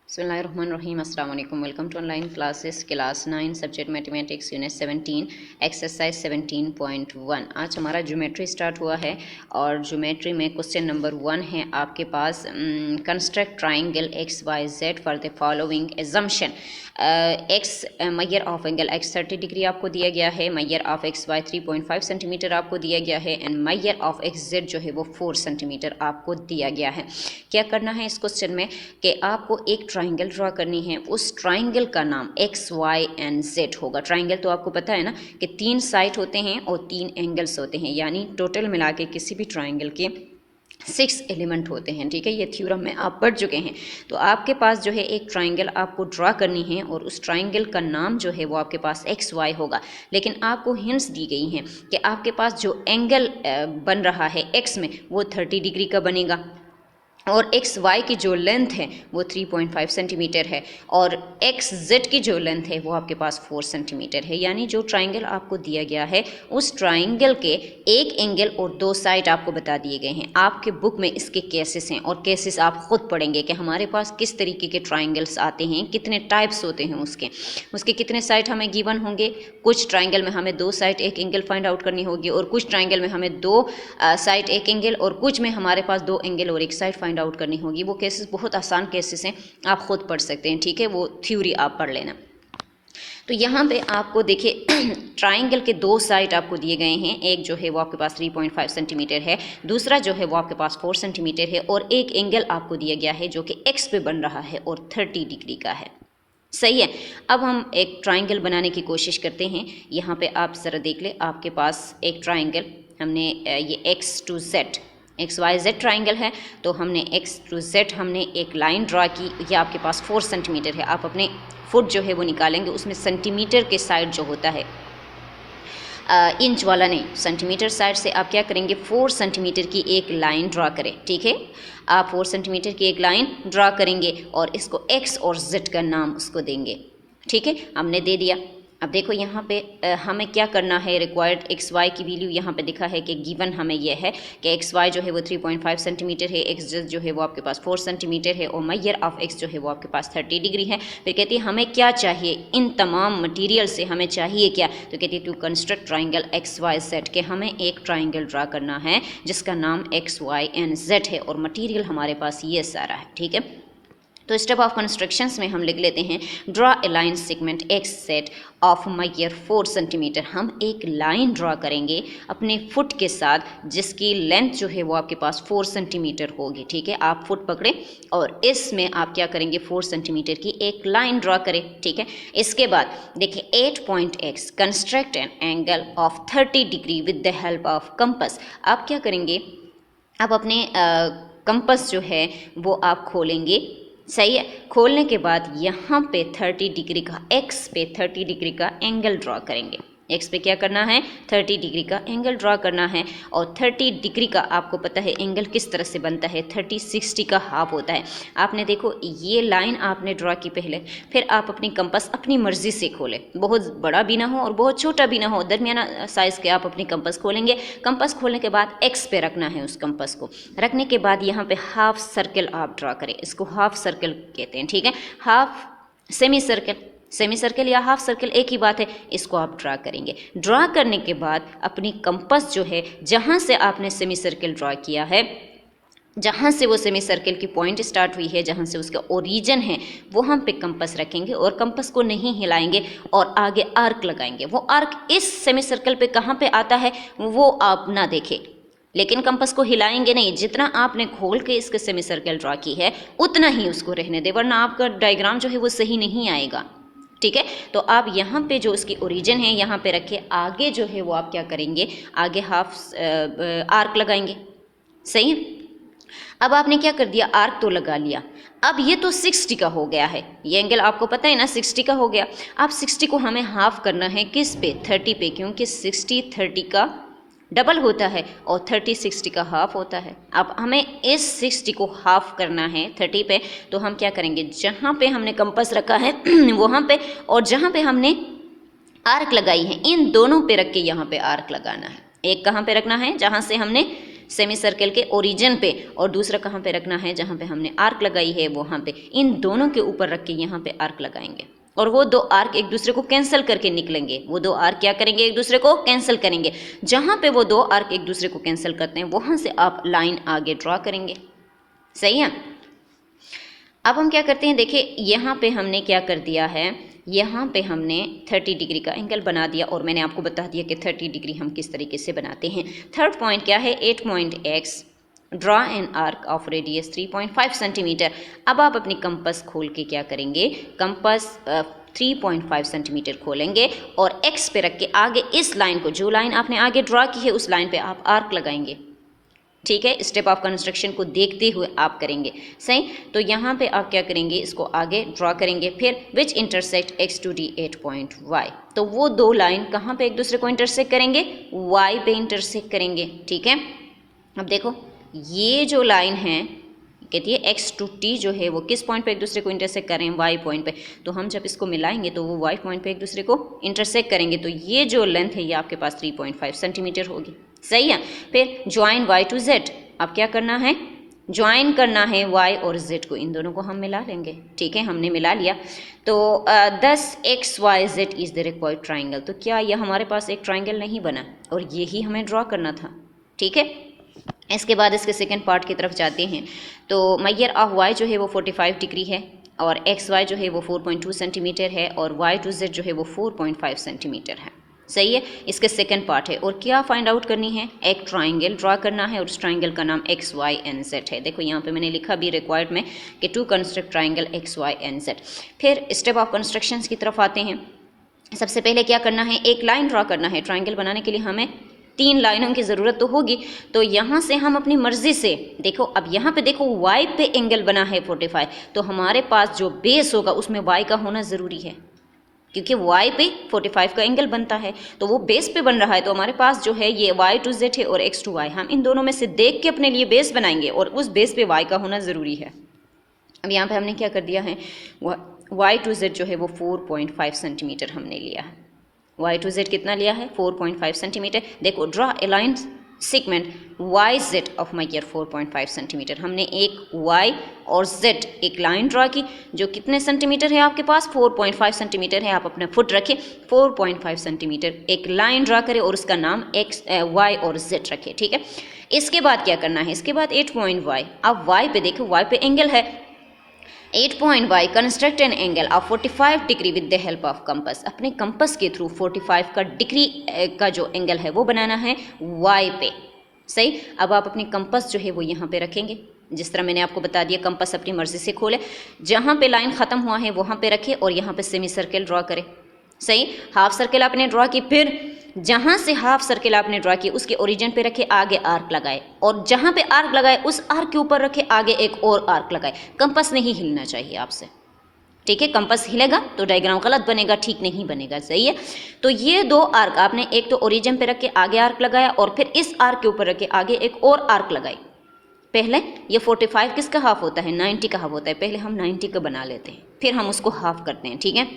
बिस्मिल्लाहिर्रहमानिर्रहीम अस्सलाम वालेकुम। Welcome to online classes class 9 subject mathematics unit 17 exercise 17.1। आज हमारा ज्योमेट्री स्टार्ट हुआ है और ज्योमेट्री में क्वेश्चन नंबर 1 है आपके पास, construct triangle X Y Z for the following assumption. X measure of angle X 30 degree आपको दिया गया है, measure of X Y 3.5 centimetre आपको दिया गया है and measure of X Z जो है वो 4 सेंटीमीटर आपको दिया गया है। क्या करना है इस क्वेश्चन में कि आपको एक ट्राइंगल ड्रॉ करनी है, उस ट्राइंगल का नाम एक्स वाई एंड जेड होगा। ट्राइंगल तो आपको पता है ना कि 3 साइड होते हैं और 3 एंगल्स होते हैं, यानी टोटल मिला के किसी भी ट्राइंगल के 6 एलिमेंट होते हैं। ठीक है, ये थ्योरम में आप पढ़ चुके हैं। तो आपके पास जो है एक ट्राइंगल आपको ड्रॉ करनी है और उस ट्राइंगल का नाम जो है वो आपके पास एक्स वाई होगा, लेकिन आपको हिंट्स दी गई हैं कि आपके पास जो एंगल बन रहा है एक्स में वो 30 डिग्री का बनेगा और एक्स वाई की जो लेंथ है वो 3.5 सेंटीमीटर है और एक्स जेड की जो लेंथ है वो आपके पास 4 सेंटीमीटर है। यानी जो ट्राइंगल आपको दिया गया है उस ट्राइंगल के एक एंगल और 2 साइड आपको बता दिए गए हैं। आपके बुक में इसके केसेस हैं और केसेस आप खुद पढ़ेंगे कि हमारे पास किस तरीके के ट्राइंगल्स आते हैं, कितने टाइप्स होते हैं उसके कितने साइड हमें गिवन होंगे। कुछ ट्राइंगल में हमें 2 साइड एक एंगल फाइंड आउट करनी होगी और कुछ ट्राइंगल में हमें 2 साइड एक एंगल और कुछ में हमारे पास 2 एंगल और 1 साइड फाइंड आउट करनी होगी। वो केसेस बहुत आसान केसेस हैं, आप खुद पढ़ सकते हैं। ठीक है, वो थ्योरी आप पढ़ लेना। तो यहाँ पे आपको देखिए ट्राइंगल के 2 साइड आपको दिए गए हैं, एक जो है वो आपके पास 3.5 सेंटीमीटर है, दूसरा जो है वो आपके पास 4 सेंटीमीटर है और एक एंगल आपको दिया गया है जो कि एक्स पे बन रहा है और 30 डिग्री का है। सही है। अब हम एक ट्राइंगल बनाने की कोशिश करते हैं। यहाँ पे आप ज़रा देख ले, आपके पास एक ट्राइंगल हमने ये X to Z X Y Z triangle है, तो हमने एक्स टू जेड हमने एक लाइन ड्रा की। ये आपके पास 4 सेंटीमीटर है। आप अपने फुट जो है वो निकालेंगे, उसमें सेंटीमीटर के साइड जो होता है इंच वाला नहीं, सेंटीमीटर साइड से आप क्या करेंगे 4 सेंटीमीटर की एक लाइन ड्रा करें। ठीक है, आप 4 सेंटीमीटर की एक लाइन ड्रा करेंगे और इसको एक्स और जेड का नाम उसको देंगे। ठीक है, हमने दे दिया। अब देखो यहाँ पे हमें क्या करना है, रिक्वायर्ड एक्स वाई की वैल्यू यहाँ पे दिखा है कि गिवन हमें यह है कि एक्स वाई जो है वो 3.5 सेंटीमीटर है, एक्स जेड जो है वो आपके पास 4 सेंटीमीटर है और मैयर ऑफ एक्स जो है वो आपके पास 30 डिग्री है। फिर कहती है हमें क्या चाहिए, इन तमाम मटीरियल से हमें चाहिए क्या, तो कहती है to construct triangle X Y Z, के हमें एक ट्राइंगल ड्रा करना है जिसका नाम एक्स वाई एंड जेड है और मटीरियल हमारे पास ये सारा है। ठीक है, तो स्टेप ऑफ कंस्ट्रक्शंस में हम लिख लेते हैं draw a line segment X set of measure 4 centimetre. हम एक लाइन ड्रॉ करेंगे अपने फुट के साथ जिसकी लेंथ जो है वो आपके पास 4 सेंटीमीटर होगी। ठीक है, आप फुट पकड़े और इसमें आप क्या करेंगे 4 सेंटीमीटर की एक लाइन ड्रॉ करें। ठीक है, इसके बाद देखिए 8 point x construct an angle of 30 degree with the help of compass. आप क्या करेंगे, आप अपने कंपस जो है वो आप खोलेंगे। सही है, खोलने के बाद यहाँ पे 30 डिग्री का एक्स पे 30 डिग्री का एंगल ड्रॉ करेंगे। एक्स पे क्या करना है 30 डिग्री का एंगल ड्रॉ करना है और 30 डिग्री का आपको पता है एंगल किस तरह से बनता है, 30-60 का हाफ होता है। आपने देखो ये लाइन आपने ड्रॉ की पहले, फिर आप अपनी कंपस अपनी मर्जी से खोलें, बहुत बड़ा भी ना हो और बहुत छोटा भी ना हो, दरमियाना साइज़ के आप अपनी कंपस खोलेंगे। कंपस खोलने के बाद एक्स पे रखना है, उस कंपस को रखने के बाद यहाँ पे हाफ सर्कल आप ड्रॉ करें, इसको हाफ सर्कल कहते हैं। ठीक है, हाफ सेमी सर्कल या हाफ सर्कल एक ही बात है, इसको आप ड्रा करेंगे। ड्रा करने के बाद अपनी कंपस जो है जहाँ से आपने सेमी सर्कल ड्रा किया है, जहाँ से वो सेमी सर्कल की पॉइंट स्टार्ट हुई है, जहाँ से उसका ओरिजिन है, वो हम पे कंपस रखेंगे और कंपस को नहीं हिलाएंगे और आगे आर्क लगाएंगे। वो आर्क इस सेमी सर्कल पे कहाँ पे आता है वो आप ना देखें, लेकिन कंपस को हिलाएंगे नहीं। जितना आपने खोल के इसके सेमी सर्कल ड्रा की है उतना ही उसको रहने दे, वरना आपका डायग्राम जो है वो सही नहीं आएगा। ठीक है, तो आप यहाँ पे जो उसकी ओरिजिन है यहाँ पे रखे, आगे जो है वो आप क्या करेंगे, आगे हाफ आर्क लगाएंगे। सही है, अब आपने क्या कर दिया, आर्क तो लगा लिया। अब ये तो 60 का हो गया है, ये एंगल आपको पता है ना 60 का हो गया। अब 60 को हमें हाफ करना है किस पे, 30 पे, क्योंकि 60 30 का डबल होता है और 30 60 का हाफ होता है। अब हमें इस 60 को हाफ करना है 30 पे, तो हम क्या करेंगे, जहाँ पे हमने कंपस रखा है वहाँ पे और जहाँ पे हमने आर्क लगाई है इन दोनों पे रख के यहाँ पे आर्क लगाना है। एक कहाँ पे रखना है, जहाँ से हमने सेमी सर्कल के ओरिजिन पे, और दूसरा कहाँ पे रखना है, जहाँ पे हमने आर्क लगाई है वहाँ पे। इन दोनों के ऊपर रख के यहाँ पे आर्क लगाएंगे और वो दो आर्क एक दूसरे को कैंसिल करके निकलेंगे। वो दो आर्क क्या करेंगे, एक दूसरे को कैंसिल करेंगे। जहाँ पे वो दो आर्क एक दूसरे को कैंसिल करते हैं वहाँ से आप लाइन आगे ड्रॉ करेंगे। सही है। अब हम क्या करते हैं, देखिए यहाँ पे हमने क्या कर दिया है, यहाँ पे हमने 30 डिग्री का एंगल बना दिया और मैंने आपको बता दिया कि 30 डिग्री हम किस तरीके से बनाते हैं। थर्ड पॉइंट क्या है, 8 point x, draw an arc of radius 3.5 centimetre. अब आप अपनी कंपास खोल के क्या करेंगे, कंपास 3.5 सेंटीमीटर खोलेंगे और एक्स पे रख के आगे इस लाइन को, जो लाइन आपने आगे ड्रॉ की है उस लाइन पे आप आर्क लगाएंगे। ठीक है, स्टेप ऑफ कंस्ट्रक्शन को देखते हुए आप करेंगे। सही, तो यहाँ पे आप क्या करेंगे, इसको आगे ड्रॉ करेंगे। फिर which intersect X to D 8 point Y, तो वो दो लाइन कहाँ पे एक दूसरे को इंटरसेक्ट करेंगे, वाई पे इंटरसेक्ट करेंगे। ठीक है, अब देखो ये जो लाइन है कहती है एक्स टू टी जो है वो किस पॉइंट पे एक दूसरे को इंटरसेक्ट कर रहे हैं, वाई पॉइंट पे। तो हम जब इसको मिलाएंगे तो वो वाई पॉइंट पे एक दूसरे को इंटरसेक्ट करेंगे। तो ये जो लेंथ है ये आपके पास 3.5 सेंटीमीटर होगी। सही है। फिर ज्वाइन वाई टू जेड, अब क्या करना है, ज्वाइन करना है वाई और जेड को, इन दोनों को हम मिला लेंगे। ठीक है, हमने मिला लिया। तो 10 X Y Z is the required triangle. तो क्या यह हमारे पास एक ट्राइंगल नहीं बना, और यही हमें ड्रॉ करना था। ठीक है, इसके बाद इसके सेकेंड पार्ट की तरफ जाते हैं। तो मेजर ऑफ वाई जो है वो 45 डिग्री है और एक्स वाई जो है वो 4.2 सेंटीमीटर है और वाई टू जेड जो है वो 4.5 सेंटीमीटर है। सही है, इसके सेकंड पार्ट है। और क्या फाइंड आउट करनी है, एक ट्राइंगल ड्रॉ करना है और उस ट्राइंगल का नाम एक्स वाई एन जेड है। देखो यहाँ पे मैंने लिखा भी रिक्वायर्ड में कि to construct triangle X Y N Z. फिर स्टेप ऑफ कंस्ट्रक्शन की तरफ आते हैं। सबसे पहले क्या करना है, एक लाइन ड्रॉ करना है। ट्राइंगल बनाने के लिए हमें 3 लाइनों की ज़रूरत तो होगी। तो यहाँ से हम अपनी मर्जी से, देखो अब यहाँ पे देखो y पे एंगल बना है 45, तो हमारे पास जो बेस होगा उसमें y का होना ज़रूरी है, क्योंकि y पे 45 का एंगल बनता है। तो वो बेस पे बन रहा है, तो हमारे पास जो है ये y टू z है और x टू y। हम इन दोनों में से देख के अपने लिए बेस बनाएंगे और उस बेस पे y का होना ज़रूरी है। अब यहाँ पे हमने क्या कर दिया है, y टू z जो है वो 4.5 सेंटीमीटर हमने लिया है। y टू z कितना लिया है, 4.5 सेंटीमीटर। देखो draw a line segment Y Z of measure 4.5 centimetre. हमने एक y और z एक लाइन ड्रॉ की जो कितने सेंटीमीटर है आपके पास, 4.5 सेंटीमीटर है। आप अपना फुट रखें, 4.5 सेंटीमीटर एक लाइन ड्रॉ करें और उसका नाम x y और z रखें। ठीक है, इसके बाद क्या करना है, इसके बाद 8 पॉइंट y। अब y पे देखो, y पे एंगल है 8 point y, construct an angle of 45 degree with the help of compass. अपने कंपास के थ्रू 45 का डिग्री का जो एंगल है वो बनाना है y पे। सही, अब आप अपनी कंपास जो है वो यहाँ पे रखेंगे। जिस तरह मैंने आपको बता दिया, कंपास अपनी मर्जी से खोले, जहाँ पे लाइन ख़त्म हुआ है वहाँ पे रखे और यहाँ पे सेमी सर्कल ड्रॉ करें। सही, हाफ सर्कल आपने ड्रॉ की, फिर जहाँ से हाफ सर्कल आपने ड्रॉ किया उसके ओरिजिन पे रखे, आगे आर्क लगाए और जहाँ पे आर्क लगाए उस आर्क के ऊपर रखे, आगे एक और आर्क लगाए। कंपास नहीं हिलना चाहिए आपसे। ठीक है, कंपास हिलेगा तो डायग्राम गलत बनेगा, ठीक नहीं बनेगा। सही है, तो ये 2 आर्क आपने एक तो ओरिजिन पे रख के आगे आर्क लगाया और फिर इस आर्क के ऊपर रख के आगे एक और आर्क लगाई। पहले ये 45 किसका हाफ होता है, 90 का हाफ होता है। पहले हम 90 का बना लेते हैं, फिर हम उसको हाफ करते हैं। ठीक है,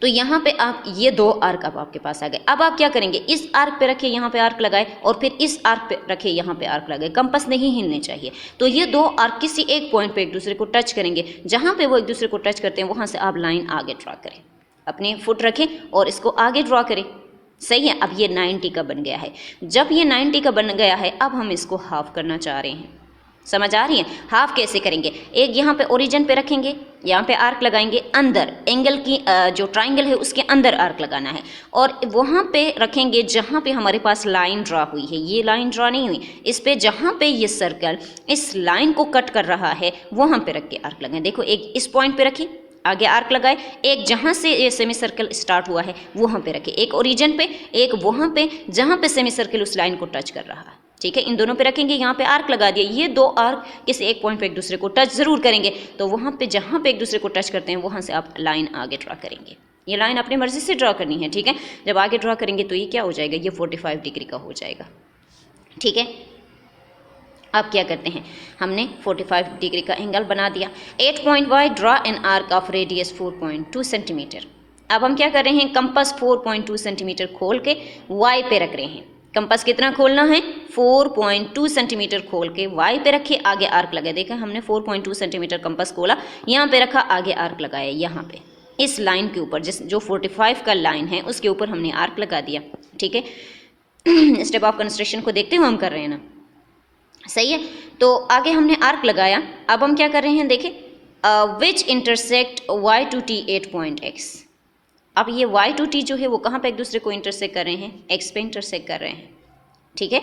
तो यहाँ पे आप ये 2 आर्क अब आपके पास आ गए। अब आप क्या करेंगे, इस आर्क पे रखिए, यहाँ पे आर्क लगाए और फिर इस आर्क पे रखिए, यहाँ पे आर्क लगाए। कंपास नहीं हिलने चाहिए। तो ये 2 आर्क किसी एक पॉइंट पे एक दूसरे को टच करेंगे। जहाँ पे वो एक दूसरे को टच करते हैं वहाँ से आप लाइन आगे ड्रॉ करें, अपने फुट रखें और इसको आगे ड्रॉ करें। सही है, अब ये 90 का बन गया है। जब ये 90 का बन गया है, अब हम इसको हाफ करना चाह रहे हैं। समझ आ रही है, हाफ कैसे करेंगे, एक यहाँ पे ओरिजिन पे रखेंगे, यहाँ पे आर्क लगाएंगे, अंदर एंगल की जो ट्राइंगल है उसके अंदर आर्क लगाना है और वहाँ पे रखेंगे जहाँ पे हमारे पास लाइन ड्रॉ हुई है। ये लाइन ड्रॉ नहीं हुई, इस पे जहाँ पे ये सर्कल इस लाइन को कट कर रहा है वहाँ पे रख के आर्क लगाएं। देखो एक इस पॉइंट पे रखें, आगे आर्क लगाए, एक जहाँ से ये सेमी सर्कल स्टार्ट हुआ है वहाँ पे रखें, एक ओरिजिन पे, एक वहाँ पे जहाँ पे सेमी सर्कल उस लाइन को टच कर रहा है। ठीक है, इन दोनों पे रखेंगे, यहाँ पे आर्क लगा दिया। ये 2 आर्क किसी एक पॉइंट पे एक दूसरे को टच जरूर करेंगे, तो वहाँ पे जहाँ पे एक दूसरे को टच करते हैं वहाँ से आप लाइन आगे ड्रॉ करेंगे। ये लाइन अपनी मर्जी से ड्रॉ करनी है। ठीक है, जब आगे ड्रॉ करेंगे तो ये क्या हो जाएगा, ये 45 डिग्री का हो जाएगा। ठीक है, अब क्या करते हैं, हमने 45 डिग्री का एंगल बना दिया। 8 point y, draw an arc of radius 4.2 centimetre. अब हम क्या कर रहे हैं, कंपास 4.2 सेंटीमीटर खोल के y पे रख रहे हैं कंपास कितना खोलना है, 4.2 सेंटीमीटर खोल के वाई पे रखे, आगे आर्क लगाए। देखा हमने 4.2 सेंटीमीटर कंपास खोला, यहाँ पे रखा, आगे आर्क लगाया, यहाँ पे इस लाइन के ऊपर, जिस जो 45 का लाइन है उसके ऊपर हमने आर्क लगा दिया। ठीक है, स्टेप ऑफ कंस्ट्रक्शन को देखते हुए हम कर रहे हैं ना, सही है। तो आगे हमने आर्क लगाया, अब हम क्या कर रहे हैं, देखें, विच intersect y to t 8.x। अब ये y to t जो है वो कहाँ पे एक दूसरे को इंटरसेक्ट कर रहे हैं, x पे इंटरसेक्ट कर रहे हैं। ठीक है,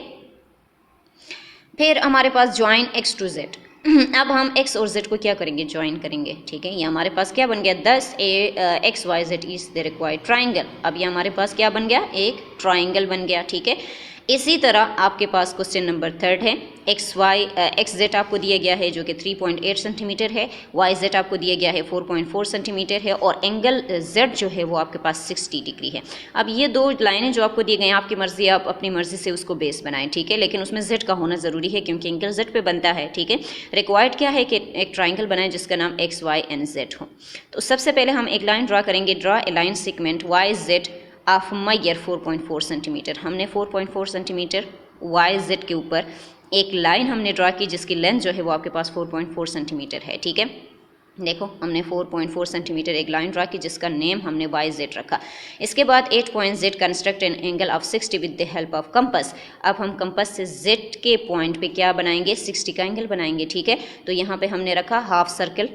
फिर हमारे पास ज्वाइन x to z। अब हम x और z को क्या करेंगे, ज्वाइन करेंगे। ठीक है, ये हमारे पास क्या बन गया, 10 x y z is the required triangle. अब ये हमारे पास क्या बन गया, एक ट्राइंगल बन गया। ठीक है, इसी तरह आपके पास क्वेश्चन नंबर 3 है, एक्स जेड आपको दिया गया है जो कि 3.8 सेंटीमीटर है, वाई जेड आपको दिया गया है 4.4 सेंटीमीटर है, और एंगल जेड जो है वो आपके पास 60 डिग्री है। अब ये दो लाइनें जो आपको दी गई हैं, आपकी मर्जी, आप अपनी मर्जी से उसको बेस बनाएं। ठीक है, लेकिन उसमें जेड का होना ज़रूरी है क्योंकि एंगल जेड पे बनता है। ठीक है, रिक्वायर्ड क्या है कि एक ट्राइंगल बनाएं जिसका नाम एक्स वाई एंड जेड हो। तो सबसे पहले हम एक लाइन ड्रा करेंगे, draw a line segment Y Z of measure 4.4 centimetre. हमने 4.4 सेंटीमीटर वाई जेड के ऊपर एक लाइन हमने ड्रा की जिसकी लेंथ जो है वो आपके पास 4.4 सेंटीमीटर है। ठीक है, देखो हमने 4.4 सेंटीमीटर एक लाइन ड्रा की जिसका नेम हमने वाई जेड रखा। इसके बाद 8 point Z construct an angle of 60 with the help of compass. अब हम कंपास से जेड के पॉइंट पे क्या बनाएंगे, 60 का एंगल बनाएंगे। ठीक है, तो यहाँ पे हमने रखा हाफ सर्कल,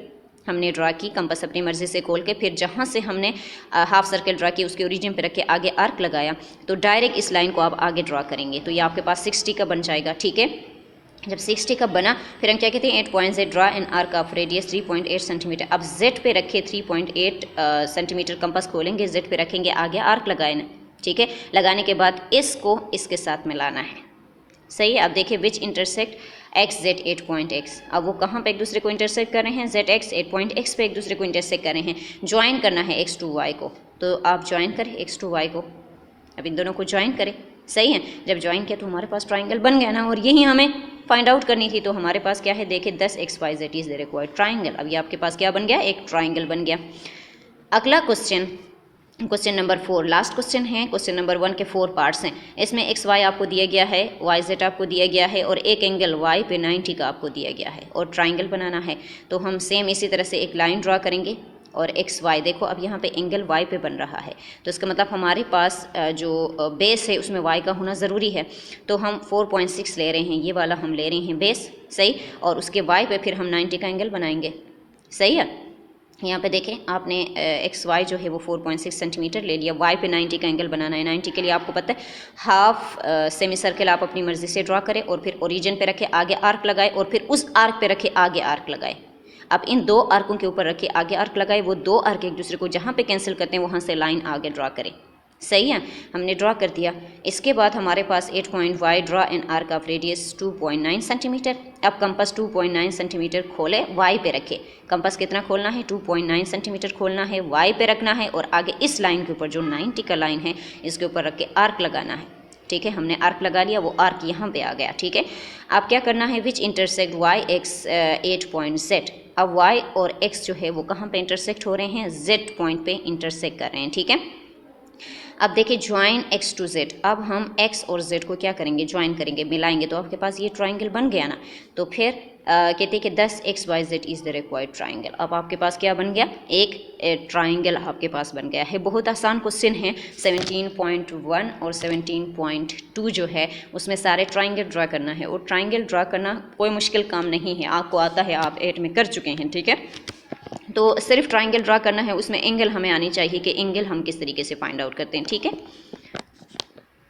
हमने ड्रा की, कंपास अपनी मर्जी से खोल के, फिर जहाँ से हमने हाफ सर्कल ड्रा की उसके ओरिजिन पे रख के आगे आर्क लगाया, तो डायरेक्ट इस लाइन को आप आगे ड्रा करेंगे तो ये आपके पास 60 का बन जाएगा। ठीक है, जब 60 का बना फिर हम क्या कहते हैं, 8 point Z draw an arc of radius 3.8 centimetre. अब जेड पे रखे 3.8 सेंटीमीटर कंपास खोलेंगे, जेड पे रखेंगे, आगे आर्क लगाए ना। ठीक है, लगाने के बाद इसको इसके साथ मिलाना है। सही है, अब देखिए विच इंटरसेक्ट एक्स जेड 8.x। अब वो कहाँ पे एक दूसरे को इंटरसेक्ट कर रहे हैं, जेड एक्स 8.x पे एक दूसरे को इंटरसेक्ट कर रहे हैं। ज्वाइन करना है एक्स टू वाई को, तो आप ज्वाइन करें एक्स टू वाई को, अब इन दोनों को ज्वाइन करें। सही है, जब ज्वाइन किया तो हमारे पास ट्राइंगल बन गया ना, और यही हमें फाइंड आउट करनी थी। तो हमारे पास क्या है, देखिए 10 X Y Z is the required triangle. अब ये आपके पास क्या बन गया, एक ट्राइंगल बन गया। अगला question, question number 4 last question है। क्वेश्चन नंबर 1 के 4 पार्ट्स हैं। इसमें एक्स वाई आपको दिया गया है, वाई जेड आपको दिया गया है, और एक एंगल वाई पे 90 का आपको दिया गया है, और ट्राइंगल बनाना है। तो हम सेम इसी तरह से एक लाइन ड्रा करेंगे और एक्स वाई, देखो अब यहाँ पे एंगल वाई पे बन रहा है, तो इसका मतलब हमारे पास जो बेस है उसमें वाई का होना ज़रूरी है। तो हम 4.6 ले रहे हैं, ये वाला हम ले रहे हैं बेस, सही, और उसके वाई पे फिर हम 90 का एंगल बनाएंगे। सही है, यहाँ पे देखें आपने एक्स वाई जो है वो 4.6 सेंटीमीटर ले लिया, वाई पे 90 का एंगल बनाना है। 90 के लिए आपको पता है हाफ सेमी सर्कल आप अपनी मर्जी से ड्रा करें, और फिर ओरिजिन पे रखे, आगे आर्क लगाए, और फिर उस आर्क पे रखे, आगे आर्क लगाए। अब इन दो आर्कों के ऊपर रखे, आगे आर्क लगाए, वो दो आर्क एक दूसरे को जहाँ पे कैंसिल करते हैं वहाँ से लाइन आगे ड्रा करें। सही है, हमने ड्रा कर दिया। इसके बाद हमारे पास 8 point Y draw an arc of radius 2.9 centimetre. अब कंपास 2.9 सेंटीमीटर खोले, वाई पे रखे। कंपास कितना खोलना है, 2.9 सेंटीमीटर खोलना है, वाई पे रखना है, और आगे इस लाइन के ऊपर जो 90 का लाइन है इसके ऊपर रख के आर्क लगाना है। ठीक है, हमने आर्क लगा लिया, वो आर्क यहाँ पे आ गया। ठीक है, अब क्या करना है, which intersect Y X 8 point Z. अब वाई और एक्स जो है वो कहाँ पे इंटरसेक्ट हो रहे हैं, जेड पॉइंट पे इंटरसेक्ट कर रहे हैं। ठीक है, अब देखिए ज्वाइन एक्स टू जेड। अब हम एक्स और जेड को क्या करेंगे, ज्वाइन करेंगे, मिलाएंगे, तो आपके पास ये ट्राइंगल बन गया ना। तो फिर कहते हैं कि 10 X Y Z is the required triangle. अब आपके पास क्या बन गया, एक ट्राइंगल आपके पास बन गया है। बहुत आसान क्वेश्चन है। 17.1 और 17.2 जो है उसमें सारे ट्राइंगल ड्रा करना है, और ट्राइंगल ड्रा करना कोई मुश्किल काम नहीं है, आपको आता है, आप 8 में कर चुके हैं। ठीक है, तो सिर्फ ट्राइंगल ड्रा करना है, उसमें एंगल हमें आनी चाहिए कि एंगल हम किस तरीके से फाइंड आउट करते हैं। ठीक है।